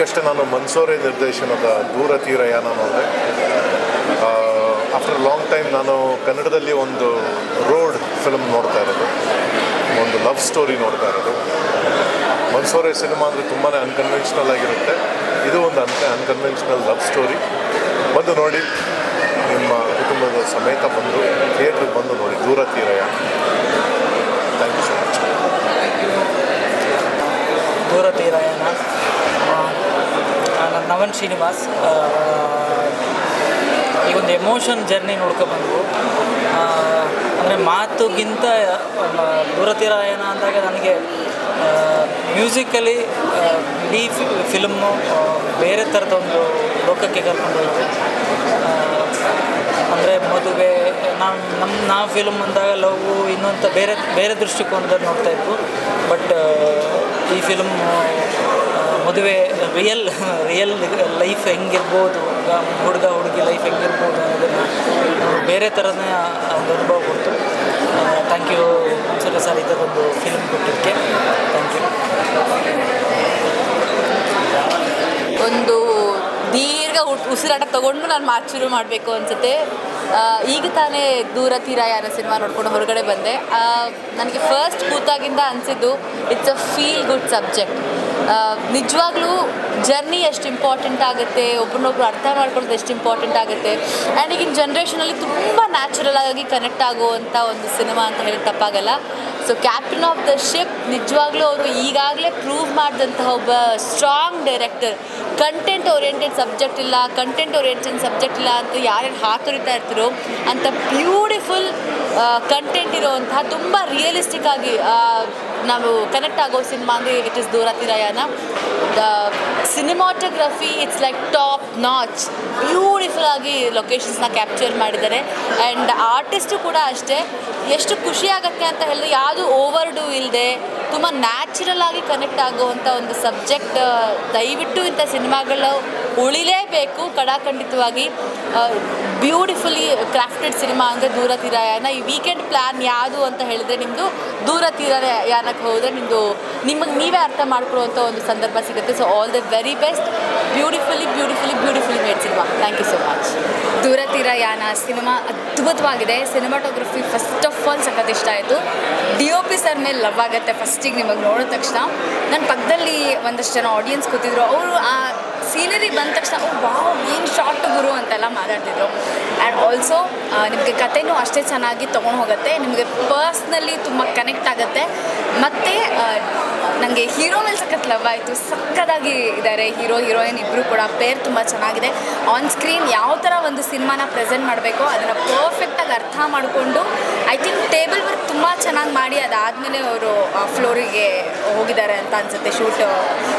ಈಗಷ್ಟೇ ನಾನು ಮನ್ಸೂರೆ ನಿರ್ದೇಶನದ ದೂರ ತೀರಯಾನ ನೋಡಿದೆ. ಆಫ್ಟರ್ ಲಾಂಗ್ ಟೈಮ್ ನಾನು ಕನ್ನಡದಲ್ಲಿ ಒಂದು ರೋಡ್ ಫಿಲ್ಮ್ ನೋಡ್ತಾ ಇರೋದು, ಒಂದು ಲವ್ ಸ್ಟೋರಿ ನೋಡ್ತಾ ಇರೋದು. ಮನ್ಸೂರೆ ಸಿನಿಮಾ ಅಂದರೆ ತುಂಬಾ ಅನ್ಕನ್ವೆನ್ಷನಲ್ ಆಗಿರುತ್ತೆ. ಇದು ಒಂದು ಅನ್ಕನ್ವೆನ್ಷನಲ್ ಲವ್ ಸ್ಟೋರಿ. ಬಂದು ನೋಡಿ, ನಿಮ್ಮ ಕುಟುಂಬದ ಸಮೇತ ಬಂದು ಥಿಯೇಟ್ರಿಗೆ ಬಂದು ನೋಡಿ Doora Theerayana. Thank you so much. Doora Theerayana, ನಾನು ನವನ್ ಶ್ರೀನಿವಾಸ್. ಈ ಒಂದು ಎಮೋಷನ್ ಜರ್ನಿ ನೋಡ್ಕೊಬಂದು, ಅಂದರೆ ಮಾತುಗಿಂತ ದೂರ ತೀರಯಾನ ಅಂದಾಗ ನನಗೆ ಮ್ಯೂಸಿಕಲಿ ಇಡೀ ಫಿಲ್ಮು ಬೇರೆ ಥರದೊಂದು ಲೋಕಕ್ಕೆ ಕರ್ಕೊಂಡು ಹೋಯಿತು. ಅಂದರೆ ಮದುವೆ, ನಾವು ಫಿಲ್ಮ್ ಅಂದಾಗ ಲವ್ ಇನ್ನೊಂದು ಬೇರೆ ದೃಷ್ಟಿಕೋನದಲ್ಲಿ ನೋಡ್ತಾಯಿದ್ವು. ಬಟ್ ಈ ಫಿಲ್ಮ್ ಮದುವೆ ರಿಯಲ್ ಲೈಫ್ ಹೆಂಗಿರ್ಬೋದು, ಹುಡುಗ ಹುಡುಗಿ ಲೈಫ್ ಹೆಂಗಿರ್ಬೋದು ಅನ್ನೋದನ್ನು ಬೇರೆ ಥರನೇ ಒಂದು ಅನುಭವ ಕೊಡ್ತು. ಥ್ಯಾಂಕ್ ಯು ಮನ್ಸೂರೆ ಸರ್ ಈ ಥರದೊಂದು ಫಿಲ್ಮ್ ಕೊಟ್ಟಿದ್ದಕ್ಕೆ. Thank you. ಒಂದು ದೀರ್ಘ ಉಸಿರಾಟ ತೊಗೊಂಡು ನಾನು ಮಾತು ಶುರು ಮಾಡಬೇಕು ಅನಿಸುತ್ತೆ. ಈಗ ತಾನೇ ದೂರ ತೀರಯಾನ ಸಿನಿಮಾ ನೋಡ್ಕೊಂಡು ಹೊರಗಡೆ ಬಂದೆ. ನನಗೆ ಫಸ್ಟ್ ಕೂತಾಗಿಂದ ಅನಿಸಿದ್ದು it's a feel good subject. ನಿಜವಾಗ್ಲೂ ಜರ್ನಿ ಎಷ್ಟು ಇಂಪಾರ್ಟೆಂಟ್ ಆಗುತ್ತೆ, ಒಬ್ರನ್ನೊಬ್ರು ಅರ್ಥ ಮಾಡ್ಕೊಳ್ಳೋದು ಎಷ್ಟು ಇಂಪಾರ್ಟೆಂಟ್ ಆಗುತ್ತೆ. ಆ್ಯಂಡ್ ಈಗಿನ ಜನ್ರೇಷನಲ್ಲಿ ತುಂಬ ನ್ಯಾಚುರಲ್ ಆಗಿ ಕನೆಕ್ಟ್ ಆಗುವಂಥ ಒಂದು ಸಿನಿಮಾ ಅಂತ ಹೇಳಿ ತಪ್ಪಾಗಲ್ಲ. So captain of the ship ನಿಜವಾಗ್ಲೂ ಅವರು ಈಗಾಗಲೇ ಪ್ರೂವ್ ಮಾಡಿದಂತಹ ಒಬ್ಬ strong director. Content oriented subject ಇಲ್ಲ ಅಂತ ಯಾರ್ಯಾರು ಹಾತೊರಿತಾ ಇರ್ತೀರೋ ಅಂಥ ಬ್ಯೂಟಿಫುಲ್ ಕಂಟೆಂಟ್ ಇರೋವಂತಹ ತುಂಬ ರಿಯಲಿಸ್ಟಿಕ್ ಆಗಿ ನಾವು ಕನೆಕ್ಟ್ ಆಗೋ ಸಿನಿಮಾ ಅಂದರೆ it is Doora Theerayana. The cinematography it's like top notch. Beautiful ಆಗಿ ಲೊಕೇಶನ್ಸ್ನ ಕ್ಯಾಪ್ಚರ್ ಮಾಡಿದ್ದಾರೆ. ಆ್ಯಂಡ್ ಆರ್ಟಿಸ್ಟು ಕೂಡ ಅಷ್ಟೇ. ಎಷ್ಟು ಖುಷಿ ಆಗುತ್ತೆ ಅಂತ ಹೇಳಿದ್ರೆ ಯಾವುದು ಓವರ್ ಡೂ ಇಲ್ಲದೆ ತುಂಬ ನ್ಯಾಚುರಲ್ ಆಗಿ ಕನೆಕ್ಟ್ ಆಗುವಂಥ ಒಂದು ಸಬ್ಜೆಕ್ಟ್. ದಯವಿಟ್ಟು ಇಂಥ ಸಿನಿಮಾಗಳು ಉಳಿಲೇಬೇಕು ಕಡಾಖಂಡಿತವಾಗಿ. ಬ್ಯೂಟಿಫುಲಿ ಕ್ರಾಫ್ಟೆಡ್ ಸಿನಿಮಾ ಅಂದರೆ ದೂರ ತೀರಯಾನ. ಈ ವೀಕೆಂಡ್ ಪ್ಲ್ಯಾನ್ ಯಾವುದು ಅಂತ ಹೇಳಿದರೆ ನಿಮ್ಮದು ದೂರ ತೀರಯಾನಕ್ಕೆ ಹೋದರೆ ನಿಮಗೆ ನೀವೇ ಅರ್ಥ ಮಾಡ್ಕೊಳ್ಳುವಂಥ ಒಂದು ಸಂದರ್ಭ ಸಿಗುತ್ತೆ. So all the very best. Beautifully made cinema. Thank you so much. Doora Theera Yaana cinema ಅದ್ಭುತವಾಗಿದೆ. ಸಿನಿಮಾಟೋಗ್ರಫಿ ಫಸ್ಟ್ ಆಫ್ ಆಲ್ ಸಖತ್ ಇಷ್ಟ ಆಯಿತು. DOP ಸರ್ ಮೇಲೆ ಲವ್ ಆಗುತ್ತೆ ಫಸ್ಟಿಗೆ ನಿಮಗೆ ನೋಡಿದ ತಕ್ಷಣ. ನನ್ನ ಪಕ್ಕದಲ್ಲಿ ಒಂದಷ್ಟು ಜನ ಆಡಿಯನ್ಸ್ ಕೂತಿದ್ರು. ಅವರು ಆ ಸೀನರಿ ಬಂದ ತಕ್ಷಣ ವಾವ್ ಏನು ಶಾರ್ಟ್ ಗುರು ಅಂತೆಲ್ಲ ಮಾತಾಡ್ತಿದ್ರು. ಆ್ಯಂಡ್ ಆಲ್ಸೋ ನಿಮಗೆ ಕಥೆನೂ ಅಷ್ಟೇ ಚೆನ್ನಾಗಿ ತೊಗೊಂಡು ಹೋಗುತ್ತೆ. ನಿಮಗೆ ಪರ್ಸ್ನಲಿ ತುಂಬ ಕನೆಕ್ಟ್ ಆಗುತ್ತೆ. ಮತ್ತು ನನಗೆ ಹೀರೋ ಮೇಲೆ ಸಖತ್ ಲವ್ ಆಯಿತು. ಸಕ್ಕದಾಗಿ ಇದ್ದಾರೆ ಹೀರೋ ಹೀರೋಯಿನ್ ಇಬ್ಬರು ಕೂಡ. ಪೇರ್ ತುಂಬ ಚೆನ್ನಾಗಿದೆ. ಆನ್ ಸ್ಕ್ರೀನ್ ಯಾವ ಥರ ಒಂದು ಸಿನಿಮಾನ ಪ್ರೆಸೆಂಟ್ ಮಾಡಬೇಕೋ ಅದನ್ನು ಪರ್ಫೆಕ್ಟಾಗಿ ಅರ್ಥ ಮಾಡಿಕೊಂಡು ಐ ಥಿಂಕ್ ಟೇಬಲ್ ವರ್ಕ್ ತುಂಬ ಚೆನ್ನಾಗಿ ಮಾಡಿ ಅದಾದಮೇಲೆ ಅವರು ಫ್ಲೋರಿಗೆ ಹೋಗಿದ್ದಾರೆ ಅಂತ ಅನಿಸುತ್ತೆ.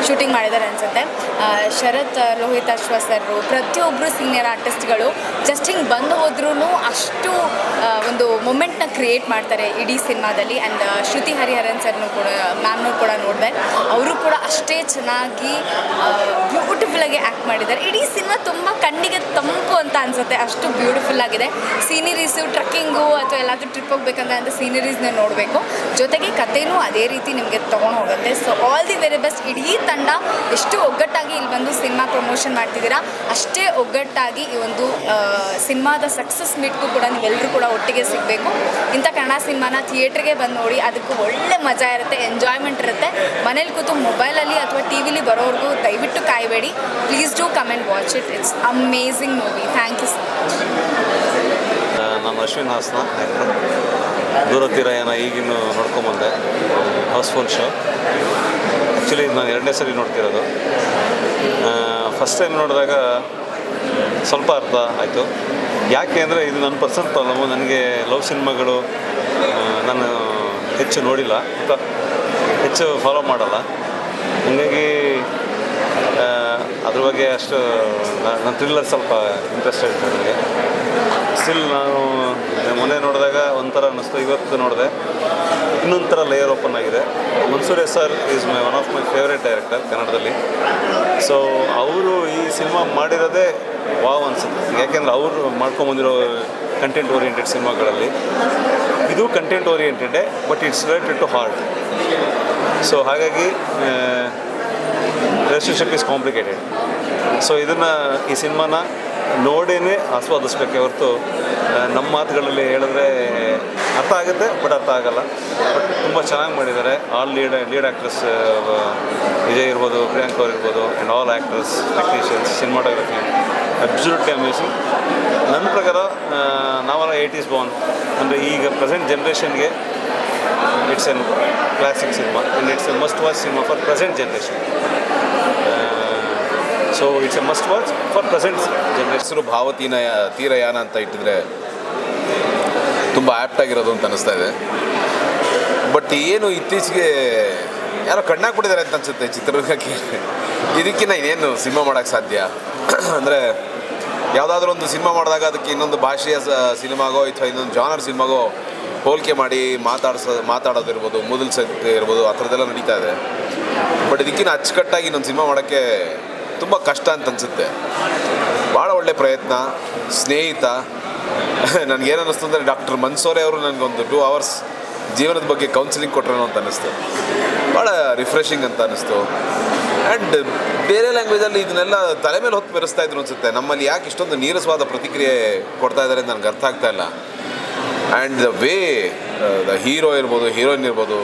ಶೂಟಿಂಗ್ ಮಾಡಿದ್ದಾರೆ ಅನಿಸುತ್ತೆ. ಶರತ್ ಲೋಹಿತ್ ಅಶ್ವ ಸರ್ ಪ್ರತಿಯೊಬ್ಬರು ಸೀನಿಯರ್ ಆರ್ಟಿಸ್ಟ್ಗಳು ಜಸ್ಟ್ ಹಿಂಗೆ ಬಂದು ಹೋದ್ರೂ ಅಷ್ಟು ಒಂದು ಮೊಮೆಂಟ್ನ ಕ್ರಿಯೇಟ್ ಮಾಡ್ತಾರೆ ಇಡೀ ಸಿನಿಮಾದಲ್ಲಿ. ಆ್ಯಂಡ್ ಶ್ರುತಿ ಹರಿಹರನ್ ಸರ್ನು ಕೂಡ ಮ್ಯಾಮ್ನೂ ಕೂಡ ನೋಡಿದೆ. ಅವರು ಕೂಡ ಅಷ್ಟೇ ಚೆನ್ನಾಗಿ ಬ್ಯೂಟಿಫುಲ್ಲಾಗಿ ಆ್ಯಕ್ಟ್ ಮಾಡಿದ್ದಾರೆ. ಇಡೀ ಸಿನಿಮಾ ತುಂಬ ಕಣ್ಣಿಗೆ ತಂಪು ಅಂತ ಅನಿಸುತ್ತೆ, ಅಷ್ಟು ಬ್ಯೂಟಿಫುಲ್ ಆಗಿದೆ. ಸೀನರೀಸು, ಟ್ರಕ್ಕಿಂಗು ಅಥವಾ ಎಲ್ಲಾದರೂ ಟ್ರಿಪ್ ಹೋಗ್ಬೇಕಂತ ಸೀನರೀಸ್ನ ನೋಡಬೇಕು. ಜೊತೆಗೆ ಕಥೆನೂ ಅದೇ ರೀತಿ ನಿಮಗೆ ತೊಗೊಂಡು ಹೋಗುತ್ತೆ. So all the very best. ಇಡೀ ತಂಡ ಎಷ್ಟು ಒಗ್ಗಟ್ಟಾಗಿ ಇಲ್ಲಿ ಬಂದು ಸಿನಿಮಾ ಪ್ರಮೋಷನ್ ಮಾಡ್ತಿದ್ದೀರಾ, ಅಷ್ಟೇ ಒಗ್ಗಟ್ಟಾಗಿ ಈ ಒಂದು ಸಿನಿಮಾದ ಸಕ್ಸಸ್ ಮೀಟ್ಗೂ ಕೂಡ ನೀವೆಲ್ಲರೂ ಕೂಡ ಒಟ್ಟಿಗೆ ಸಿಗಬೇಕು. ಇಂಥ ಕನ್ನಡ ಸಿನಿಮಾನ ಥಿಯೇಟ್ರಿಗೆ ಬಂದು ನೋಡಿ, ಅದಕ್ಕೂ ಒಳ್ಳೆ ಮಜಾ ಇರುತ್ತೆ, ಎಂಜಾಯ್ಮೆಂಟ್ ಇರುತ್ತೆ. ಮನೇಲಿ ಕೂತು ಮೊಬೈಲಲ್ಲಿ ಅಥವಾ TV ಬರೋವರೆಗೂ ದಯವಿಟ್ಟು ಕಾಯಬೇಡಿ. Please do come and watch it. It's amazing movie. Thank you so much. ನಾನು ಅಶ್ವಿನ್ ಹಾಸನ, ಆ್ಯಕ್ಟರ್. ದೂರ ತೀರಯಾನ ಈಗಿನ್ನು ನೋಡ್ಕೊಂಬಂದೆ, ಹೌಸ್ಫುಲ್ ಶೋ. ಆ್ಯಕ್ಚುಲಿ ಇದು ನಾನು 2ನೇ ಸರಿ ನೋಡ್ತಿರೋದು. ಫಸ್ಟ್ ಟೈಮ್ ನೋಡಿದಾಗ ಸ್ವಲ್ಪ ಅರ್ಥ ಆಯಿತು. ಯಾಕೆ ಅಂದರೆ ಇದು ನನ್ನ ಪರ್ಸನಲ್ ಪ್ರಾಬ್ಲಮ್ಮು. ನನಗೆ ಲವ್ ಸಿನಿಮಾಗಳು ನಾನು ಹೆಚ್ಚು ನೋಡಿಲ್ಲ, ಹೆಚ್ಚು ಫಾಲೋ ಮಾಡಲ್ಲ. ಹಾಗಾಗಿ ಅದ್ರ ಬಗ್ಗೆ ಅಷ್ಟು ನನ್ನ ಥ್ರಿಲ್ಲರ್ ಸ್ವಲ್ಪ ಇಂಟ್ರೆಸ್ಟೆಡ್ ನನಗೆ. ಸ್ಟಿಲ್ ನಾನು ಮೊನ್ನೆ ನೋಡಿದಾಗ ಒಂಥರ ಅನ್ನಿಸ್ತು, ಇವತ್ತು ನೋಡಿದೆ ಇನ್ನೊಂಥರ ಲೇಯರ್ ಓಪನ್ ಆಗಿದೆ. Mansore sir is one of my favourite director ಕನ್ನಡದಲ್ಲಿ. ಸೊ ಅವರು ಈ ಸಿನಿಮಾ ಮಾಡಿರೋದೇ ವಾವ್ ಅನಿಸುತ್ತೆ. ಯಾಕೆಂದರೆ ಅವರು ಮಾಡ್ಕೊಂಬಂದಿರೋ ಕಂಟೆಂಟ್ ಓರಿಯೆಂಟೆಡ್ ಸಿನಿಮಾಗಳಲ್ಲಿ ಇದು ಕಂಟೆಂಟ್ ಓರಿಯೆಂಟೆಡೇ, but it's related to heart. So ಹಾಗಾಗಿ ರಿಲೇಷನ್ಶಿಪ್ ಈಸ್ ಕಾಂಪ್ಲಿಕೇಟೆಡ್. ಸೊ ಇದನ್ನು ಈ ಸಿನಿಮಾನ ನೋಡೇನೆ ಆಸ್ವಾದಿಸ್ಬೇಕೆ ಹೊರತು ನಮ್ಮ ಮಾತುಗಳಲ್ಲಿ ಹೇಳಿದ್ರೆ ಅರ್ಥ ಆಗುತ್ತೆ ಬಟ್ ಅರ್ಥ ಆಗಲ್ಲ. ಬಟ್ ತುಂಬ ಚೆನ್ನಾಗಿ ಮಾಡಿದ್ದಾರೆ. ಆಲ್ ಲೀಡ್ ಆ್ಯಕ್ಟ್ರಸ್ ವಿಜಯ್ ಇರ್ಬೋದು, ಪ್ರಿಯಾಂಕ್ ಅವ್ರು ಇರ್ಬೋದು, and all actors, technicians, cinematography absolutely amazing. ನನ್ನ ಪ್ರಕಾರ ನಾವೆಲ್ಲ 80s ಬಾರ್ನ್ ಅಂದರೆ ಈಗ ಪ್ರೆಸೆಂಟ್ ಜನ್ರೇಷನ್ಗೆ it's an classic cinema and it's a must watch cinema for present generation. So it's a must watch for present generation. Theerayana ಅಂತ ಇಟ್ಟಿದ್ರೆ ತುಂಬ apt ಆಗಿರೋದು ಅಂತ ಅನ್ನಿಸ್ತಾ ಇದೆ. ಬಟ್ ಏನು ಇತ್ತೀಚೆಗೆ ಯಾರೋ ಕಣ್ಣಾಕ್ಬಿಟ್ಟಿದ್ದಾರೆ ಅಂತ ಅನಿಸುತ್ತೆ ಚಿತ್ರದುರ್ಗಕ್ಕೆ. ಇದಕ್ಕಿಂತ ಇನ್ನೇನು ಸಿನಿಮಾ ಮಾಡೋಕ್ಕೆ ಸಾಧ್ಯ? ಅಂದರೆ ಯಾವುದಾದ್ರೂ ಒಂದು ಸಿನಿಮಾ ಮಾಡಿದಾಗ ಅದಕ್ಕೆ ಇನ್ನೊಂದು ಭಾಷೆಯ ಸಿನಿಮಾಗೋ ಅಥವಾ ಇನ್ನೊಂದು ಜಾನರ್ ಸಿನಿಮಾಗೋ ಹೋಲಿಕೆ ಮಾಡಿ ಮಾತಾಡೋದಿರ್ಬೋದು, ಮೊದಲು ಸೆಟ್ ಇರ್ಬೋದು, ಆ ಥರದ್ದೆಲ್ಲ ನಡೀತಾ ಇದೆ. ಬಟ್ ಇದಕ್ಕಿಂತ ಅಚ್ಚುಕಟ್ಟಾಗಿ ಇನ್ನೊಂದು ಸಿನಿಮಾ ಮಾಡೋಕ್ಕೆ ತುಂಬ ಕಷ್ಟ ಅಂತ ಅನಿಸುತ್ತೆ. ಭಾಳ ಒಳ್ಳೆ ಪ್ರಯತ್ನ. ಸ್ನೇಹಿತ ನನಗೇನು ಅನ್ನಿಸ್ತು ಅಂದರೆ ಡಾಕ್ಟರ್ ಮನ್ಸೂರೆ ಅವರು ನನಗೊಂದು 2 hours ಜೀವನದ ಬಗ್ಗೆ ಕೌನ್ಸಿಲಿಂಗ್ ಕೊಟ್ಟರು ಅಂತ ಅನ್ನಿಸ್ತು. ಭಾಳ ರಿಫ್ರೆಶಿಂಗ್ ಅಂತ ಅನ್ನಿಸ್ತು. ಆ್ಯಂಡ್ ಬೇರೆ ಲ್ಯಾಂಗ್ವೇಜಲ್ಲಿ ಇದನ್ನೆಲ್ಲ ತಲೆ ಮೇಲೆ ಹೊತ್ತು ಬೆರೆಸ್ತಾ ಇದ್ರು ಅನಿಸುತ್ತೆ. ನಮ್ಮಲ್ಲಿ ಯಾಕೆ ಇಷ್ಟೊಂದು ನೀರಸವಾದ ಪ್ರತಿಕ್ರಿಯೆ ಕೊಡ್ತಾ ಇದ್ದಾರೆ ಅಂತ ನನಗೆ ಅರ್ಥ ಆಗ್ತಾ ಇಲ್ಲ. And the way the hero ಇರ್ಬೋದು, ಹೀರೋಯಿನ್ ಇರ್ಬೋದು,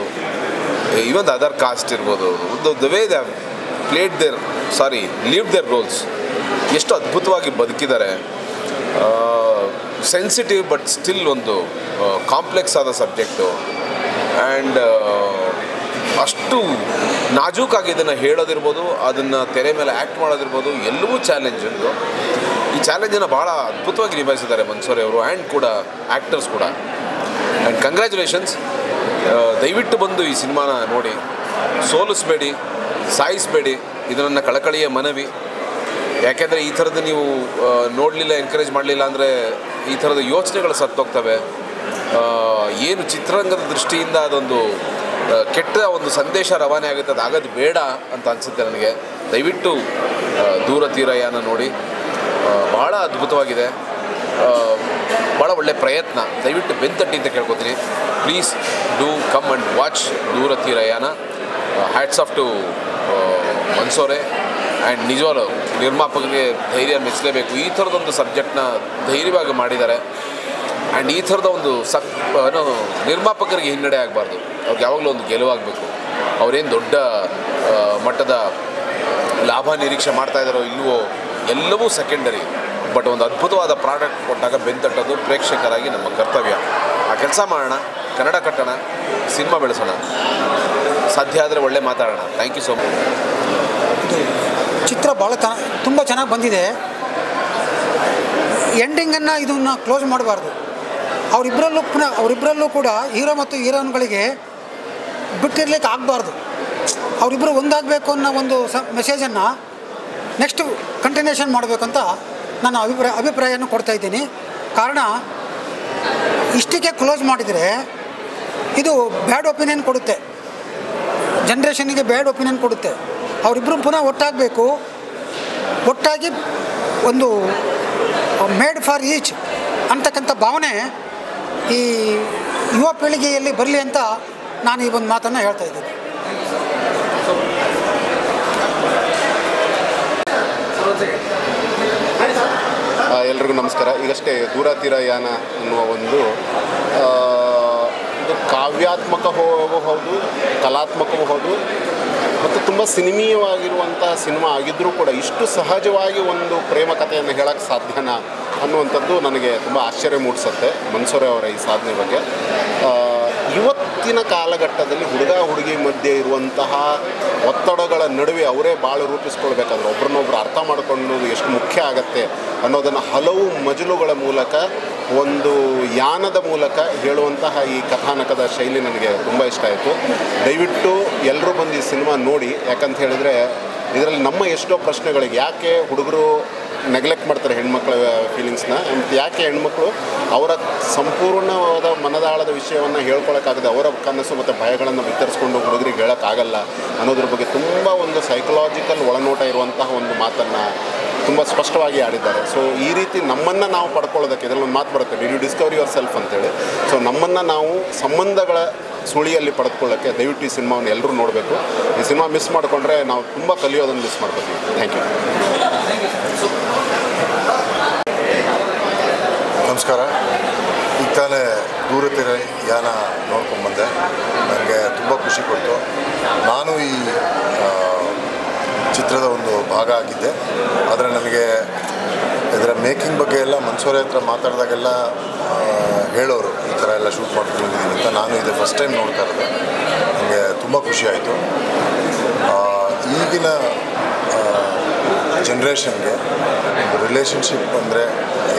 ಈವನ್ ದ ಅದರ್ ಕಾಸ್ಟ್ ಇರ್ಬೋದು, the way the live their roles ಎಷ್ಟು ಅದ್ಭುತವಾಗಿ ಬದುಕಿದ್ದಾರೆ. ಸೆನ್ಸಿಟಿವ್ ಬಟ್ ಸ್ಟಿಲ್ ಒಂದು ಕಾಂಪ್ಲೆಕ್ಸ್ ಆದ ಸಬ್ಜೆಕ್ಟು. ಆ್ಯಂಡ್ ಅಷ್ಟು ನಾಜೂಕಾಗಿ ಇದನ್ನು ಹೇಳೋದಿರ್ಬೋದು, ಅದನ್ನು ತೆರೆ ಮೇಲೆ ಆ್ಯಕ್ಟ್ ಮಾಡೋದಿರ್ಬೋದು, ಎಲ್ಲವೂ ಚಾಲೆಂಜ್ ಉಂಟು. ಈ ಚಾಲೆಂಜನ್ನು ಭಾಳ ಅದ್ಭುತವಾಗಿ ನಿಭಾಯಿಸಿದ್ದಾರೆ ಮನ್ಸೂರೆ ಅವರು ಆ್ಯಂಡ್ ಕೂಡ ಆ್ಯಕ್ಟರ್ಸ್ ಕೂಡ. And congratulations. ದಯವಿಟ್ಟು ಬಂದು ಈ ಸಿನಿಮಾನ ನೋಡಿ, ಸೋಲಿಸಬೇಡಿ, ಸಾಯಿಸಬೇಡಿ. ಇದು ನನ್ನ ಕಳಕಳಿಯ ಮನವಿ. ಯಾಕೆಂದರೆ ಈ ಥರದ್ದು ನೀವು ನೋಡಲಿಲ್ಲ, ಎನ್ಕರೇಜ್ ಮಾಡಲಿಲ್ಲ ಅಂದರೆ ಈ ಥರದ ಯೋಚನೆಗಳು ಸತ್ತೋಗ್ತವೆ. ಏನು ಚಿತ್ರರಂಗದ ದೃಷ್ಟಿಯಿಂದ ಅದೊಂದು ಕೆಟ್ಟ ಒಂದು ಸಂದೇಶ ರವಾನೆ ಆಗುತ್ತೆ, ಅದು ಆಗೋದು ಬೇಡ ಅಂತ ಅನಿಸುತ್ತೆ ನನಗೆ. ದಯವಿಟ್ಟು ದೂರ ತೀರಯಾನ ನೋಡಿ, ಭಾಳ ಅದ್ಭುತವಾಗಿದೆ, ಭಾಳ ಒಳ್ಳೆಯ ಪ್ರಯತ್ನ. ದಯವಿಟ್ಟು ಬೆಂತಟ್ಟಿ ಅಂತ ಕೇಳ್ಕೊತೀನಿ. Please do come and watch Doora Theerayana. Hats off to Mansore. And ನಿಜವಾಗ್ಲೂ ನಿರ್ಮಾಪಕರಿಗೆ ಧೈರ್ಯ ಮೆಚ್ಚಲೇಬೇಕು. ಈ ಥರದೊಂದು ಸಬ್ಜೆಕ್ಟ್ನ ಧೈರ್ಯವಾಗಿ ಮಾಡಿದ್ದಾರೆ. ಆ್ಯಂಡ್ ಈ ಥರದ ಒಂದು ನಿರ್ಮಾಪಕರಿಗೆ ಹಿನ್ನಡೆ ಆಗಬಾರ್ದು. ಅವ್ರಿಗೆ ಯಾವಾಗಲೂ ಒಂದು ಗೆಲುವಾಗಬೇಕು. ಅವರೇನು ದೊಡ್ಡ ಮಟ್ಟದ ಲಾಭ ನಿರೀಕ್ಷೆ ಮಾಡ್ತಾಯಿದ್ದಾರೋ ಇಲ್ಲವೋ ಎಲ್ಲವೂ ಸೆಕೆಂಡರಿ. ಬಟ್ ಒಂದು ಅದ್ಭುತವಾದ ಪ್ರಾಡಕ್ಟ್ ಕೊಟ್ಟಾಗ ಬೆಂತಟ್ಟೋದು ಪ್ರೇಕ್ಷಕರಾಗಿ ನಮ್ಮ ಕರ್ತವ್ಯ. ಆ ಕೆಲಸ ಮಾಡೋಣ, ಕನ್ನಡ ಕಟ್ಟೋಣ, ಸಿನಿಮಾ ಬೆಳೆಸೋಣ, ಸಾಧ್ಯ ಆದರೆ ಒಳ್ಳೆ ಮಾತಾಡೋಣ. Thank you so much. ಚಿತ್ರ ಭಾಳ ತುಂಬ ಚೆನ್ನಾಗಿ ಬಂದಿದೆ. ಎಂಡಿಂಗನ್ನು ಇದನ್ನು ಕ್ಲೋಸ್ ಮಾಡಬಾರ್ದು. ಅವರಿಬ್ಬರಲ್ಲೂ ಕೂಡ ಹೀರೋ ಮತ್ತು ಹೀರೋಯಿನ್ಗಳಿಗೆ ಬಿಟ್ಟಿರ್ಲಿಕ್ಕೆ ಆಗಬಾರ್ದು. ಅವರಿಬ್ಬರು ಒಂದಾಗಬೇಕು ಅನ್ನೋ ಒಂದು ಮೆಸೇಜನ್ನು ನೆಕ್ಸ್ಟ್ ಕಂಟಿನ್ಯೂಷನ್ ಮಾಡಬೇಕಂತ ನಾನು ಅಭಿಪ್ರಾಯವನ್ನು ಕೊಡ್ತಾಯಿದ್ದೀನಿ. ಕಾರಣ ಇಷ್ಟಕ್ಕೆ ಕ್ಲೋಸ್ ಮಾಡಿದರೆ ಇದು ಬ್ಯಾಡ್ ಒಪಿನಿಯನ್ ಕೊಡುತ್ತೆ, ಜನ್ರೇಷನ್ನಿಗೆ ಬ್ಯಾಡ್ ಒಪಿನಿಯನ್ ಕೊಡುತ್ತೆ. ಅವರಿಬ್ಬರು ಪುನಃ ಒಟ್ಟಾಗಬೇಕು, ಒಟ್ಟಾಗಿ ಒಂದು ಮೇಡ್ ಫಾರ್ ಈಚ್ ಅಂತಕ್ಕಂಥ ಭಾವನೆ ಈ ಯುವ ಪೀಳಿಗೆಯಲ್ಲಿ ಬರಲಿ ಅಂತ ನಾನು ಈ ಒಂದು ಮಾತನ್ನು ಹೇಳ್ತಾ ಇದ್ದೀನಿ. ಎಲ್ರಿಗೂ ನಮಸ್ಕಾರ. ಈಗಷ್ಟೇ ದೂರ ತೀರಯಾನ ಅನ್ನುವ ಒಂದು ಕಾವ್ಯಾತ್ಮಕವೂ ಹೌದು, ಕಲಾತ್ಮಕವೂ ಹೌದು ಮತ್ತು ತುಂಬ ಸಿನಿಮೀಯವಾಗಿರುವಂಥ ಸಿನಿಮಾ ಆಗಿದ್ದರೂ ಕೂಡ ಇಷ್ಟು ಸಹಜವಾಗಿ ಒಂದು ಪ್ರೇಮ ಕಥೆಯನ್ನು ಹೇಳೋಕ್ಕೆ ಸಾಧ್ಯನಾ ಅನ್ನುವಂಥದ್ದು ನನಗೆ ತುಂಬ ಆಶ್ಚರ್ಯ ಮೂಡಿಸುತ್ತೆ ಮನ್ಸೂರೆ ಅವರ ಈ ಸಾಧನೆ ಬಗ್ಗೆ. ಇವತ್ತಿನ ಕಾಲಘಟ್ಟದಲ್ಲಿ ಹುಡುಗ ಹುಡುಗಿ ಮಧ್ಯೆ ಇರುವಂತಹ ಒತ್ತಡಗಳ ನಡುವೆ ಅವರೇ ಭಾಳ ರೂಪಿಸ್ಕೊಳ್ಬೇಕಾದ್ರೆ ಒಬ್ರನ್ನೊಬ್ರು ಅರ್ಥ ಮಾಡಿಕೊಳ್ಳೋದು ಎಷ್ಟು ಮುಖ್ಯ ಆಗತ್ತೆ ಅನ್ನೋದನ್ನು ಹಲವು ಮಜಲುಗಳ ಮೂಲಕ, ಒಂದು ಯಾನದ ಮೂಲಕ ಹೇಳುವಂತಹ ಈ ಕಥಾನಕದ ಶೈಲಿ ನನಗೆ ತುಂಬ ಇಷ್ಟ ಆಯಿತು. ದಯವಿಟ್ಟು ಎಲ್ಲರೂ ಬಂದು ಈ ಸಿನಿಮಾ ನೋಡಿ. ಯಾಕಂತ ಹೇಳಿದರೆ ಇದರಲ್ಲಿ ನಮ್ಮ ಎಷ್ಟೋ ಪ್ರಶ್ನೆಗಳಿಗೆ ಯಾಕೆ ಹುಡುಗರು ನೆಗ್ಲೆಕ್ಟ್ ಮಾಡ್ತಾರೆ ಹೆಣ್ಮಕ್ಳ ಫೀಲಿಂಗ್ಸ್ನ, ಮತ್ತು ಯಾಕೆ ಹೆಣ್ಮಕ್ಳು ಅವರ ಸಂಪೂರ್ಣವಾದ ಮನದಾಳದ ವಿಷಯವನ್ನು ಹೇಳ್ಕೊಳಕ್ಕಾಗದೆ ಅವರ ಕನಸು ಮತ್ತು ಭಯಗಳನ್ನು ಬಿತ್ತರಿಸ್ಕೊಂಡು ಹುಡುಗರಿಗೆ ಹೇಳೋಕ್ಕಾಗಲ್ಲ ಅನ್ನೋದ್ರ ಬಗ್ಗೆ ತುಂಬ ಒಂದು ಸೈಕಲಾಜಿಕಲ್ ಒಳನೋಟ ಇರುವಂತಹ ಒಂದು ಮಾತನ್ನು ತುಂಬ ಸ್ಪಷ್ಟವಾಗಿ ಆಡಿದ್ದಾರೆ. ಸೊ ಈ ರೀತಿ ನಮ್ಮನ್ನು ನಾವು ಪಡ್ಕೊಳ್ಳೋದಕ್ಕೆ ಇದರಲ್ಲಿ ಒಂದು ಮಾತು ಬರುತ್ತೆ, did you discover yourself ಅಂತೇಳಿ. ಸೊ ನಮ್ಮನ್ನು ನಾವು ಸಂಬಂಧಗಳ ಸುಳಿಯಲ್ಲಿ ಪಡೆದುಕೊಳ್ಳೋಕ್ಕೆ ದಯವಿಟ್ಟು ಈ ಸಿನಿಮಾವನ್ನು ಎಲ್ಲರೂ ನೋಡಬೇಕು. ಈ ಸಿನಿಮಾ ಮಿಸ್ ಮಾಡಿಕೊಂಡ್ರೆ ನಾವು ತುಂಬ ಕಲಿಯೋದನ್ನು ಮಿಸ್ ಮಾಡ್ಕೊತೀವಿ. Thank you. ನಮಸ್ಕಾರ. ಈಗ ತಾನೇ ದೂರತಿರ ಯಾನ ನೋಡ್ಕೊಂಡ್ಬಂದೆ. ನನಗೆ ತುಂಬ ಖುಷಿ ಕೊಡ್ತು. ನಾನು ಈ ಚಿತ್ರದ ಒಂದು ಭಾಗ ಆಗಿದ್ದೆ. ಆದರೆ ನನಗೆ ಇದರ ಮೇಕಿಂಗ್ ಬಗ್ಗೆ ಎಲ್ಲ ಮನ್ಸೂರೆ ಹತ್ರ ಮಾತಾಡಿದಾಗೆಲ್ಲ ಹೇಳೋರು ಈ ಥರ ಎಲ್ಲ ಶೂಟ್ ಮಾಡ್ಕೊಂಡಿದ್ದೀನಿ ಅಂತ. ನಾನು ಇದು ಫಸ್ಟ್ ಟೈಮ್ ನೋಡ್ತಾ ಇರೋದು. ನನಗೆ ತುಂಬ ಖುಷಿ ಆಯಿತು. ಈಗಿನ ಜನ್ರೇಷನ್ಗೆ ರಿಲೇಷನ್ಶಿಪ್ ಅಂದರೆ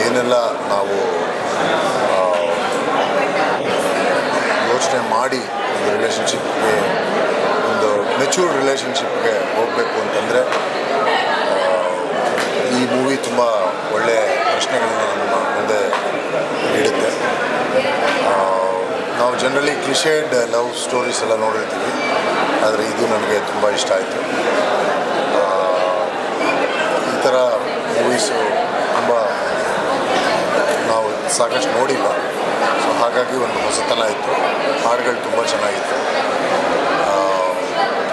ಏನೆಲ್ಲ ನಾವು ಯೋಚನೆ ಮಾಡಿ ಒಂದು ರಿಲೇಷನ್ಶಿಪ್ಗೆ, ಒಂದು ಮೆಚ್ಯೂರ್ಡ್ ರಿಲೇಷನ್ಶಿಪ್ಗೆ ಹೋಗಬೇಕು ಅಂತಂದರೆ ಈ ಮೂವಿ ತುಂಬ ಒಳ್ಳೆಯ ಪ್ರಶ್ನೆಗಳನ್ನು ನಮ್ಮ ಮುಂದೆ ನೀಡುತ್ತೆ. ನಾವು ಜನರಲಿ ಕ್ಲಿಷೇಡ್ ಲವ್ ಸ್ಟೋರೀಸ್ ಎಲ್ಲ ನೋಡಿರ್ತೀವಿ, ಆದರೆ ಇದು ನನಗೆ ತುಂಬ ಇಷ್ಟ ಆಯಿತು. ಈ ಥರ ಮೂವೀಸು ತುಂಬ ನಾವು ಸಾಕಷ್ಟು ನೋಡಿಲ್ಲ. ಸೊ ಹಾಗಾಗಿ ಒಂದು ಹೊಸತನ ಇತ್ತು. ಹಾಡುಗಳು ತುಂಬ ಚೆನ್ನಾಗಿತ್ತು.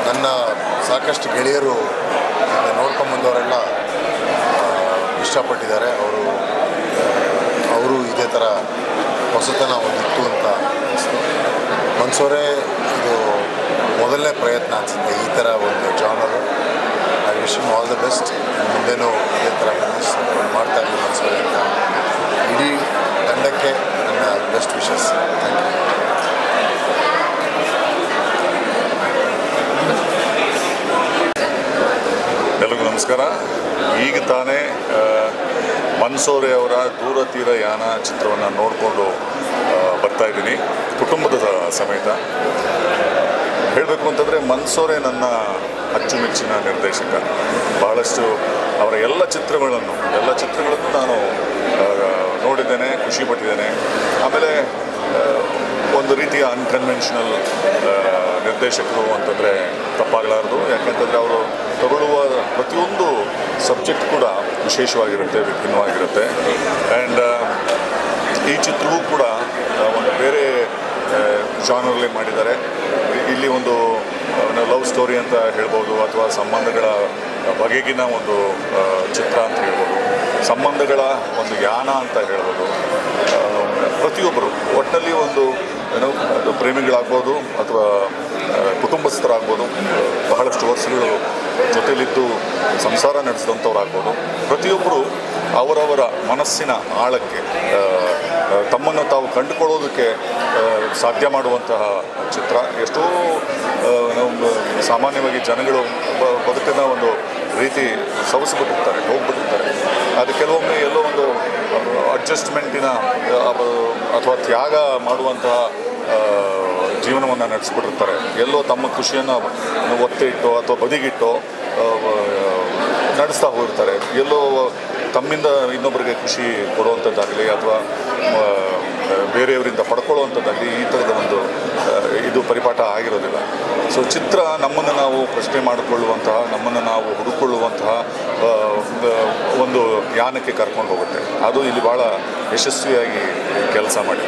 ನನ್ನ ಸಾಕಷ್ಟು ಗೆಳೆಯರು ನೋಡ್ಕೊಂಬಂದವರೆಲ್ಲ ಇಷ್ಟಪಟ್ಟಿದ್ದಾರೆ. ಅವರು ಇದೇ ಥರ ಹೊಸತನ ಒಂದಿತ್ತು ಅಂತ ಅನಿಸ್ತು. ಮನ್ಸೂರೆ ಇದು ಮೊದಲನೇ ಪ್ರಯತ್ನ ಅನಿಸುತ್ತೆ ಈ ಥರ ಒಂದು genre. I wish him all the best. ಮುಂದೇನೂ ಇದೇ ಥರ ಮೂವೀಸ್ ಮಾಡ್ತಾ ಇದ್ದೀವಿ ಮನ್ಸೂರೆ ಅಂತ. ಇಡೀ ತಂಡಕ್ಕೆ ನನ್ನ ಬೆಸ್ಟ್ ವಿಶಸ್. Thank you. ಎಲ್ಲರಿಗೂ ನಮಸ್ಕಾರ. ಈಗ ತಾನೇ ಮನ್ಸೂರೆ ಅವರ ದೂರತೀರ ಯಾನ ಚಿತ್ರವನ್ನು ನೋಡಿಕೊಂಡು ಬರ್ತಾಯಿದ್ದೀನಿ ಕುಟುಂಬದ ಸಮೇತ. ಹೇಳಬೇಕು ಅಂತಂದರೆ ಮನ್ಸೂರೆ ನನ್ನ ಅಚ್ಚುಮೆಚ್ಚಿನ ನಿರ್ದೇಶಕ. ಬಹಳಷ್ಟು ಅವರ ಎಲ್ಲ ಚಿತ್ರಗಳನ್ನು ನಾನು ನೋಡಿದ್ದೇನೆ, ಖುಷಿಪಟ್ಟಿದ್ದೇನೆ. ಆಮೇಲೆ ಒಂದು ರೀತಿಯ ಅನ್ಕನ್ವೆನ್ಷನಲ್ ನಿರ್ದೇಶಕರು ಅಂತಂದರೆ ತಪ್ಪಾಗಲಾರದು. ಯಾಕೆಂತಂದರೆ ಅವರು ತಗೊಳ್ಳುವ ಪ್ರತಿಯೊಂದು ಸಬ್ಜೆಕ್ಟ್ ಕೂಡ ವಿಶೇಷವಾಗಿರುತ್ತೆ, ವಿಭಿನ್ನವಾಗಿರುತ್ತೆ. ಆ್ಯಂಡ್ ಈ ಚಿತ್ರವೂ ಕೂಡ ಒಂದು ಬೇರೆ ಜಾನರಲ್ಲಿ ಮಾಡಿದ್ದಾರೆ. ಇಲ್ಲಿ ಒಂದು ಲವ್ ಸ್ಟೋರಿ ಅಂತ ಹೇಳ್ಬೋದು, ಅಥವಾ ಸಂಬಂಧಗಳ ಬಗೆಗಿನ ಒಂದು ಚಿತ್ರ ಅಂತ ಹೇಳ್ಬೋದು, ಸಂಬಂಧಗಳ ಒಂದು ಯಾನ ಅಂತ ಹೇಳ್ಬೋದು. ಪ್ರತಿಯೊಬ್ಬರು ಒಟ್ಟಿನಲ್ಲಿ ಒಂದು ಪ್ರೇಮಿಗಳಾಗ್ಬೋದು ಅಥವಾ ಕುಟುಂಬಸ್ಥರಾಗ್ಬೋದು, ಬಹಳಷ್ಟು ವರ್ಷಗಳು ಜೊತೆಲಿದ್ದು ಸಂಸಾರ ನಡೆಸಿದಂಥವ್ರಾಗ್ಬೋದು, ಪ್ರತಿಯೊಬ್ಬರು ಅವರವರ ಮನಸ್ಸಿನ ಆಳಕ್ಕೆ ತಮ್ಮನ್ನು ತಾವು ಕಂಡುಕೊಳ್ಳೋದಕ್ಕೆ ಸಾಧ್ಯ ಮಾಡುವಂತಹ ಚಿತ್ರ. ಎಷ್ಟೋ ಸಾಮಾನ್ಯವಾಗಿ ಜನಗಳು ಬದುಕಿನ ಒಂದು ರೀತಿ ಸವಸಿಬಿಟ್ಟಿರ್ತಾರೆ, ಹೋಗ್ಬಿಟ್ಟಿರ್ತಾರೆ. ಅದು ಕೆಲವೊಮ್ಮೆ ಎಲ್ಲೋ ಒಂದು ಅಡ್ಜಸ್ಟ್ಮೆಂಟಿನ ಅಥವಾ ತ್ಯಾಗ ಮಾಡುವಂತಹ ಜೀವನವನ್ನು ನಡೆಸ್ಬಿಟ್ಟಿರ್ತಾರೆ. ಎಲ್ಲೋ ತಮ್ಮ ಖುಷಿಯನ್ನು ಒತ್ತೆ ಇಟ್ಟೋ ಅಥವಾ ಬದಿಗಿಟ್ಟೋ ನಡೆಸ್ತಾ ಹೋಗಿರ್ತಾರೆ. ಎಲ್ಲೋ ತಮ್ಮಿಂದ ಇನ್ನೊಬ್ಬರಿಗೆ ಖುಷಿ ಕೊಡುವಂಥದ್ದಾಗಲಿ ಅಥವಾ ಬೇರೆಯವರಿಂದ ಪಡ್ಕೊಳ್ಳುವಂಥದ್ದಾಗಲಿ ಈ ಥರದ ಒಂದು ಇದು ಪರಿಪಾಠ ಆಗಿರೋದಿಲ್ಲ. ಸೊ ಚಿತ್ರ ನಮ್ಮನ್ನು ನಾವು ಪ್ರಶ್ನೆ ಮಾಡಿಕೊಳ್ಳುವಂತಹ, ನಮ್ಮನ್ನು ನಾವು ಹುಡುಕೊಳ್ಳುವಂತಹ ಒಂದು ಯಾನಕ್ಕೆ ಕರ್ಕೊಂಡು ಹೋಗುತ್ತೆ. ಅದು ಇಲ್ಲಿ ಭಾಳ ಯಶಸ್ವಿಯಾಗಿ ಕೆಲಸ ಮಾಡಿ.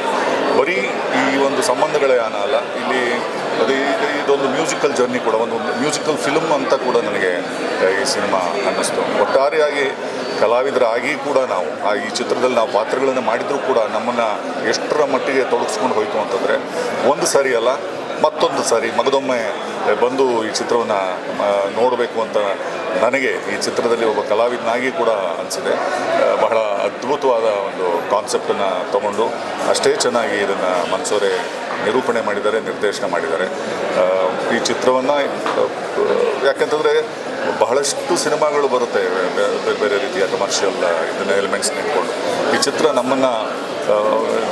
ಬರೀ ಈ ಒಂದು ಸಂಬಂಧಗಳ ಯಾನ ಅಲ್ಲ, ಇಲ್ಲಿ ಇದೊಂದು ಮ್ಯೂಸಿಕಲ್ ಜರ್ನಿ ಕೂಡ, ಒಂದು ಮ್ಯೂಸಿಕಲ್ ಫಿಲ್ಮ್ ಅಂತ ಕೂಡ ನನಗೆ ಈ ಸಿನಿಮಾ ಅನ್ನಿಸ್ತು. ಒಟ್ಟಾರೆಯಾಗಿ ಕಲಾವಿದರಾಗಿ ಕೂಡ ನಾವು ಈ ಚಿತ್ರದಲ್ಲಿ ನಾವು ಪಾತ್ರಗಳನ್ನು ಮಾಡಿದರೂ ಕೂಡ ನಮ್ಮನ್ನು ಎಷ್ಟರ ಮಟ್ಟಿಗೆ ತೊಡಗಿಸ್ಕೊಂಡು ಹೋಯಿತು ಅಂತಂದರೆ, ಒಂದು ಸಾರಿ ಅಲ್ಲ ಮತ್ತೊಂದು ಸಾರಿ ಮಗದೊಮ್ಮೆ ಬಂದು ಈ ಚಿತ್ರವನ್ನು ನೋಡಬೇಕು ಅಂತ ನನಗೆ ಈ ಚಿತ್ರದಲ್ಲಿ ಒಬ್ಬ ಕಲಾವಿದನಾಗಿ ಕೂಡ ಅನಿಸಿದೆ. ಬಹಳ ಅದ್ಭುತವಾದ ಒಂದು ಕಾನ್ಸೆಪ್ಟನ್ನು ತಗೊಂಡು ಅಷ್ಟೇ ಚೆನ್ನಾಗಿ ಇದನ್ನು ಮನ್ಸೂರೆ ನಿರೂಪಣೆ ಮಾಡಿದ್ದಾರೆ, ನಿರ್ದೇಶನ ಮಾಡಿದ್ದಾರೆ. ಈ ಚಿತ್ರವನ್ನು ಯಾಕೆಂತಂದರೆ ಬಹಳಷ್ಟು ಸಿನಿಮಾಗಳು ಬರುತ್ತೆ ಬೇರೆ ಬೇರೆ ರೀತಿಯ ಕಮರ್ಷಿಯಲ್ ಇದನ್ನ ಎಲಿಮೆಂಟ್ಸ್ನ ಇಟ್ಕೊಂಡು. ಈ ಚಿತ್ರ ನಮ್ಮನ್ನು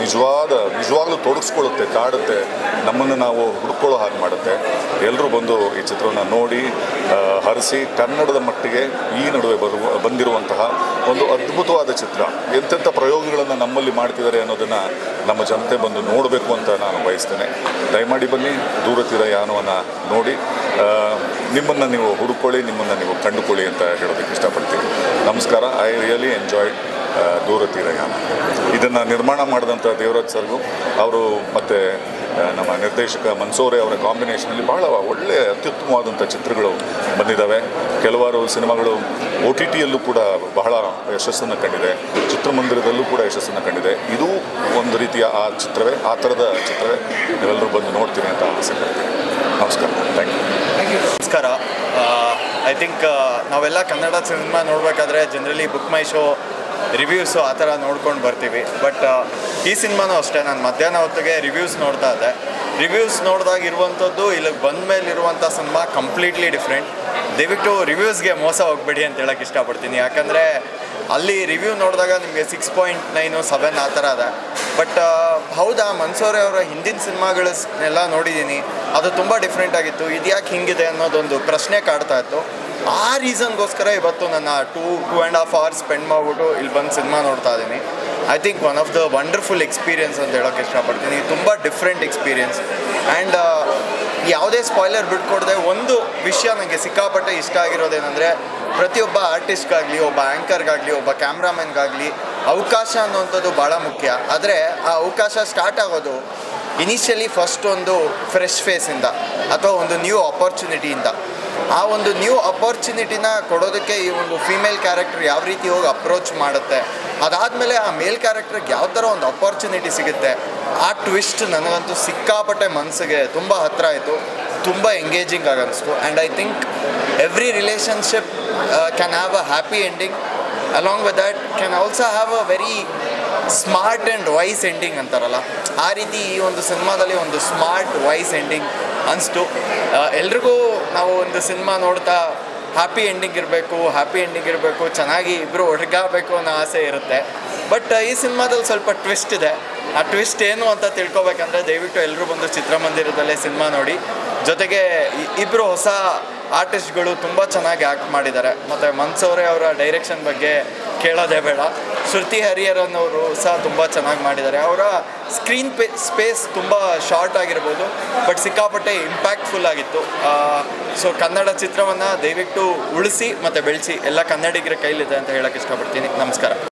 ನಿಜವಾಗ್ಲೂ ತೊಡಗಿಸ್ಕೊಳ್ಳುತ್ತೆ, ಕಾಡುತ್ತೆ, ನಮ್ಮನ್ನು ನಾವು ಹುಡ್ಕೊಳ್ಳೋ ಹಾಗೆ ಮಾಡುತ್ತೆ. ಎಲ್ಲರೂ ಬಂದು ಈ ಚಿತ್ರವನ್ನು ನೋಡಿ ಹರಿಸಿ ಕನ್ನಡದ ಮಟ್ಟಿಗೆ ಈ ನಡುವೆ ಬಂದಿರುವಂತಹ ಒಂದು ಅದ್ಭುತವಾದ ಚಿತ್ರ. ಎಂತೆಂಥ ಪ್ರಯೋಗಗಳನ್ನು ನಮ್ಮಲ್ಲಿ ಮಾಡ್ತಿದ್ದಾರೆ ಅನ್ನೋದನ್ನು ನಮ್ಮ ಜನತೆ ಬಂದು ನೋಡಬೇಕು ಅಂತ ನಾನು ಬಯಸ್ತೇನೆ. ದಯಮಾಡಿ ಬನ್ನಿ, ದೂರತೀರ ಯಾನವನ್ನು ನೋಡಿ ನಿಮ್ಮನ್ನು ನೀವು ಹುಡುಕೊಳ್ಳಿ, ನಿಮ್ಮನ್ನು ನೀವು ಕಂಡುಕೊಳ್ಳಿ ಅಂತ ಹೇಳೋದಕ್ಕೆ ಇಷ್ಟಪಡ್ತೀನಿ. ನಮಸ್ಕಾರ. ಐ ರಿಯಲಿ ಎಂಜಾಯ್ಡ್ ದೂರತೀರ ಯಾನ. ಇದನ್ನು ನಿರ್ಮಾಣ ಮಾಡಿದಂಥ ದೇವರಾಜ್ ಸರ್ಗೂ ಅವರು ಮತ್ತು ನಮ್ಮ ನಿರ್ದೇಶಕ ಮನ್ಸೂರೆ ಅವರ ಕಾಂಬಿನೇಷನಲ್ಲಿ ಬಹಳ ಒಳ್ಳೆಯ ಅತ್ಯುತ್ತಮವಾದಂಥ ಚಿತ್ರಗಳು ಬಂದಿದ್ದಾವೆ. ಕೆಲವಾರು ಸಿನಿಮಾಗಳು OTTಯಲ್ಲೂ ಕೂಡ ಬಹಳ ಯಶಸ್ಸನ್ನು ಕಂಡಿದೆ, ಚಿತ್ರಮಂದಿರದಲ್ಲೂ ಕೂಡ ಯಶಸ್ಸನ್ನು ಕಂಡಿದೆ. ಇದು ಒಂದು ರೀತಿಯ ಆ ಚಿತ್ರವೇ, ಆ ಥರದ ಚಿತ್ರವೇ. ನೀವೆಲ್ಲರೂ ಬಂದು ನೋಡ್ತೀರಿ ಅಂತ ಆಸೆ ಪಡ್ತೀನಿ. ನಮಸ್ಕಾರ. Thank you. ನಮಸ್ಕಾರ. ಐ ಥಿಂಕ್ ನಾವೆಲ್ಲ ಕನ್ನಡ ಸಿನಿಮಾ ನೋಡಬೇಕಾದ್ರೆ generally BookMyShow reviews ಆ ಥರ ನೋಡ್ಕೊಂಡು ಬರ್ತೀವಿ. ಬಟ್ ಈ ಸಿನಿಮಾನೂ ಅಷ್ಟೇ. ನಾನು ಮಧ್ಯಾಹ್ನ ಹೊತ್ತಿಗೆ ರಿವ್ಯೂಸ್ ನೋಡ್ತಾ ಇದ್ದೆ. ರಿವ್ಯೂಸ್ ನೋಡಿದಾಗ ಇರುವಂಥದ್ದು ಇಲ್ಲಿಗೆ ಬಂದ ಮೇಲೆ ಇರುವಂಥ ಸಿನಿಮಾ ಕಂಪ್ಲೀಟ್ಲಿ ಡಿಫ್ರೆಂಟ್. ದಯವಿಟ್ಟು ರಿವ್ಯೂಸ್ಗೆ ಮೋಸ ಹೋಗಬೇಡಿ ಅಂತ ಹೇಳೋಕ್ಕೆ ಇಷ್ಟಪಡ್ತೀನಿ. ಯಾಕಂದರೆ ಅಲ್ಲಿ ರಿವ್ಯೂ ನೋಡಿದಾಗ ನಿಮಗೆ 6.9, 7 ಆ ಥರ ಇದೆ. ಬಟ್ ಹೌದಾ, ಮನ್ಸೂರೆ ಅವರ ಹಿಂದಿನ ಸಿನಿಮಾಗಳನ್ನೆಲ್ಲ ನೋಡಿದ್ದೀನಿ, ಅದು ತುಂಬ ಡಿಫ್ರೆಂಟ್ ಆಗಿತ್ತು. ಇದು ಯಾಕೆ ಹಿಂಗಿದೆ ಅನ್ನೋದೊಂದು ಪ್ರಶ್ನೆ ಕಾಡ್ತಾ ಇತ್ತು. ಆ ರೀಸನ್ಗೋಸ್ಕರ ಇವತ್ತು ನನ್ನ 2.5 hours ಸ್ಪೆಂಡ್ ಮಾಡಿಬಿಟ್ಟು ಇಲ್ಲಿ ಬಂದು ಸಿನಿಮಾ ನೋಡ್ತಾ ಇದ್ದೀನಿ. I think one of the wonderful experience ಅಂತ ಹೇಳೋಕ್ಕೆ ಇಷ್ಟಪಡ್ತೀನಿ. ತುಂಬ ಡಿಫ್ರೆಂಟ್ ಎಕ್ಸ್ಪೀರಿಯನ್ಸ್. ಆ್ಯಂಡ್ ಯಾವುದೇ ಸ್ಪಾಯ್ಲರ್ ಬಿಟ್ಕೊಡದೆ ಒಂದು ವಿಷಯ ನನಗೆ ಸಿಕ್ಕಾಪಟ್ಟೆ ಇಷ್ಟ ಆಗಿರೋದೇನೆಂದರೆ, ಪ್ರತಿಯೊಬ್ಬ ಆರ್ಟಿಸ್ಟ್ಗಾಗಲಿ, ಒಬ್ಬ ಆ್ಯಂಕರ್ಗಾಗಲಿ, ಒಬ್ಬ ಕ್ಯಾಮ್ರಾಮನ್ಗಾಗಲಿ ಅವಕಾಶ ಅನ್ನುವಂಥದ್ದು ಭಾಳ ಮುಖ್ಯ. ಆದರೆ ಆ ಅವಕಾಶ ಸ್ಟಾರ್ಟ್ ಆಗೋದು ಇನಿಷಿಯಲಿ ಫಸ್ಟ್ ಒಂದು ಫ್ರೆಶ್ ಫೇಸಿಂದ ಅಥವಾ ಒಂದು ನ್ಯೂ ಆಪರ್ಚುನಿಟಿಯಿಂದ. ಆ ಒಂದು ನ್ಯೂ ಅಪರ್ಚುನಿಟಿನ ಕೊಡೋದಕ್ಕೆ ಈ ಒಂದು ಫೀಮೇಲ್ ಕ್ಯಾರೆಕ್ಟರ್ ಯಾವ ರೀತಿ ಹೋಗಿ ಅಪ್ರೋಚ್ ಮಾಡುತ್ತೆ, ಅದಾದಮೇಲೆ ಆ ಮೇಲ್ ಕ್ಯಾರೆಕ್ಟರ್ಗೆ ಯಾವ ಥರ ಒಂದು ಅಪರ್ಚುನಿಟಿ ಸಿಗುತ್ತೆ, ಆ ಟ್ವಿಸ್ಟ್ ನನಗಂತೂ ಸಿಕ್ಕಾಪಟ್ಟೆ ಮನಸ್ಸಿಗೆ ತುಂಬ ಹತ್ತಿರ ಆಯಿತು. ತುಂಬ ಎಂಗೇಜಿಂಗ್ ಆಗಿ ಅನಿಸ್ತು. And I think every relationship can have a happy ending. Along with that can also have a very smart and wise ending ಅಂತಾರಲ್ಲ, ಆ ರೀತಿ ಈ ಒಂದು ಸಿನಿಮಾದಲ್ಲಿ ಒಂದು ಸ್ಮಾರ್ಟ್ ವೈಸ್ ಎಂಡಿಂಗ್ ಅನಿಸ್ತು. ಎಲ್ರಿಗೂ ನಾವು ಒಂದು ಸಿನಿಮಾ ನೋಡ್ತಾ ಹ್ಯಾಪಿ ಎಂಡಿಂಗ್ ಇರಬೇಕು, ಚೆನ್ನಾಗಿ ಇಬ್ಬರು ಒಡಗಾಗಬೇಕು ಅನ್ನೋ ಆಸೆ ಇರುತ್ತೆ. ಬಟ್ ಈ ಸಿನಿಮಾದಲ್ಲಿ ಸ್ವಲ್ಪ ಟ್ವಿಸ್ಟ್ ಇದೆ. ಆ ಟ್ವಿಸ್ಟ್ ಏನು ಅಂತ ತಿಳ್ಕೊಬೇಕಂದ್ರೆ ದಯವಿಟ್ಟು ಎಲ್ಲರೂ ಬಂದು ಚಿತ್ರಮಂದಿರದಲ್ಲೇ ಸಿನಿಮಾ ನೋಡಿ. ಜೊತೆಗೆ ಇಬ್ಬರು ಹೊಸ ಆರ್ಟಿಸ್ಟ್ಗಳು ತುಂಬ ಚೆನ್ನಾಗಿ ಆ್ಯಕ್ಟ್ ಮಾಡಿದ್ದಾರೆ. ಮತ್ತು ಮನ್ಸೂರೆ ಅವರ ಡೈರೆಕ್ಷನ್ ಬಗ್ಗೆ ಕೇಳೋದೇ ಬೇಡ. ಶ್ರುತಿ ಹರಿಹರನ್ ಅವರು ಸಹ ತುಂಬ ಚೆನ್ನಾಗಿ ಮಾಡಿದ್ದಾರೆ. ಅವರ ಸ್ಕ್ರೀನ್ ಸ್ಪೇಸ್ ತುಂಬ ಶಾರ್ಟ್ ಆಗಿರ್ಬೋದು, ಬಟ್ ಸಿಕ್ಕಾಪಟ್ಟೆ ಇಂಪ್ಯಾಕ್ಟ್ಫುಲ್ ಆಗಿತ್ತು. ಸೊ ಕನ್ನಡ ಚಿತ್ರವನ್ನು ದಯವಿಟ್ಟು ಉಳಿಸಿ ಮತ್ತು ಬೆಳೆಸಿ, ಎಲ್ಲ ಕನ್ನಡಿಗರ ಕೈಲಿದೆ ಅಂತ ಹೇಳೋಕ್ಕೆ ಇಷ್ಟಪಡ್ತೀನಿ. ನಮಸ್ಕಾರ.